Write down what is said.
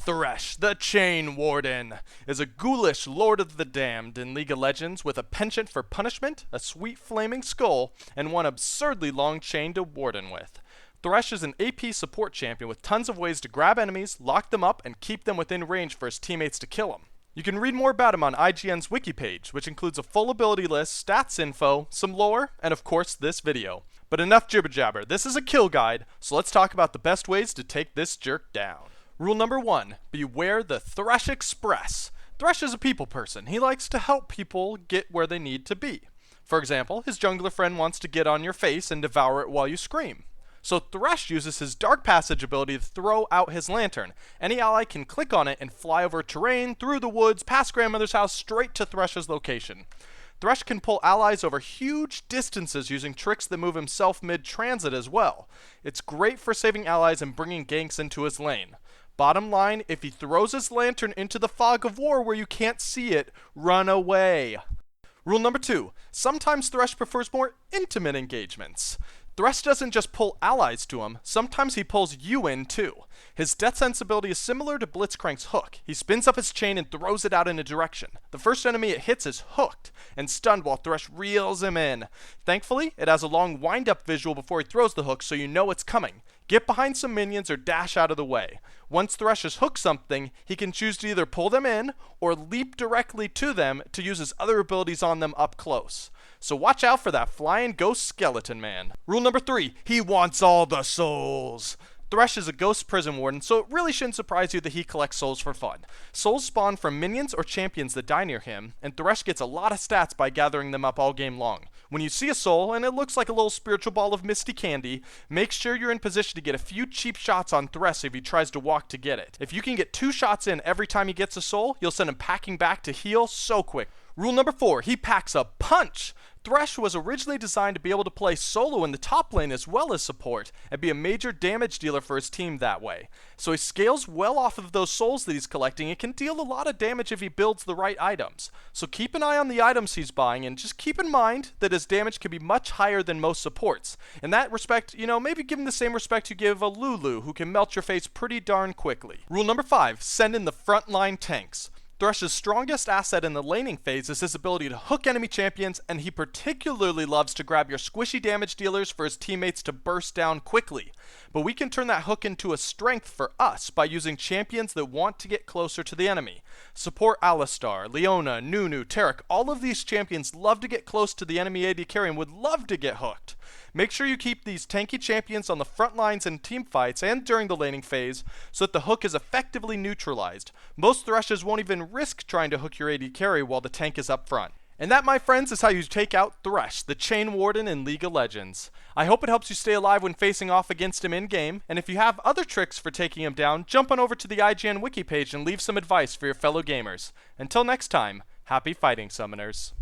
Thresh, the Chain Warden, is a ghoulish Lord of the Damned in League of Legends with a penchant for punishment, a sweet flaming skull, and one absurdly long chain to warden with. Thresh is an AP support champion with tons of ways to grab enemies, lock them up, and keep them within range for his teammates to kill him. You can read more about him on IGN's wiki page, which includes a full ability list, stats info, some lore, and of course this video. But enough jibber jabber, this is a kill guide, so let's talk about the best ways to take this jerk down. Rule number 1, beware the Thresh Express. Thresh is a people person. He likes to help people get where they need to be. For example, his jungler friend wants to get on your face and devour it while you scream. So Thresh uses his Dark Passage ability to throw out his lantern. Any ally can click on it and fly over terrain, through the woods, past grandmother's house, straight to Thresh's location. Thresh can pull allies over huge distances using tricks that move himself mid-transit as well. It's great for saving allies and bringing ganks into his lane. Bottom line, if he throws his lantern into the fog of war where you can't see it, run away. Rule number 2, sometimes Thresh prefers more intimate engagements. Thresh doesn't just pull allies to him, sometimes he pulls you in too. His death sense ability is similar to Blitzcrank's hook. He spins up his chain and throws it out in a direction. The first enemy it hits is hooked and stunned while Thresh reels him in. Thankfully, it has a long wind-up visual before he throws the hook so you know it's coming. Get behind some minions or dash out of the way. Once Thresh has hooked something, he can choose to either pull them in or leap directly to them to use his other abilities on them up close. So watch out for that flying ghost skeleton man. Rule number 3, he wants all the souls. Thresh is a ghost prison warden, so it really shouldn't surprise you that he collects souls for fun. Souls spawn from minions or champions that die near him, and Thresh gets a lot of stats by gathering them up all game long. When you see a soul, and it looks like a little spiritual ball of misty candy, make sure you're in position to get a few cheap shots on Thresh if he tries to walk to get it. If you can get 2 shots in every time he gets a soul, you'll send him packing back to heal so quick. Rule number 4, he packs a punch. Thresh was originally designed to be able to play solo in the top lane as well as support, and be a major damage dealer for his team that way. So he scales well off of those souls that he's collecting and can deal a lot of damage if he builds the right items. So keep an eye on the items he's buying, and just keep in mind that his damage can be much higher than most supports. In that respect, maybe give him the same respect you give a Lulu, who can melt your face pretty darn quickly. Rule number 5, send in the frontline tanks. Thresh's strongest asset in the laning phase is his ability to hook enemy champions, and he particularly loves to grab your squishy damage dealers for his teammates to burst down quickly. But we can turn that hook into a strength for us by using champions that want to get closer to the enemy. Support Alistar, Leona, Nunu, Taric, all of these champions love to get close to the enemy AD carry and would love to get hooked. Make sure you keep these tanky champions on the front lines in team fights and during the laning phase so that the hook is effectively neutralized. Most Threshes won't even risk trying to hook your AD carry while the tank is up front. And that, my friends, is how you take out Thresh, the Chain Warden in League of Legends. I hope it helps you stay alive when facing off against him in-game, and if you have other tricks for taking him down, jump on over to the IGN wiki page and leave some advice for your fellow gamers. Until next time, happy fighting, Summoners.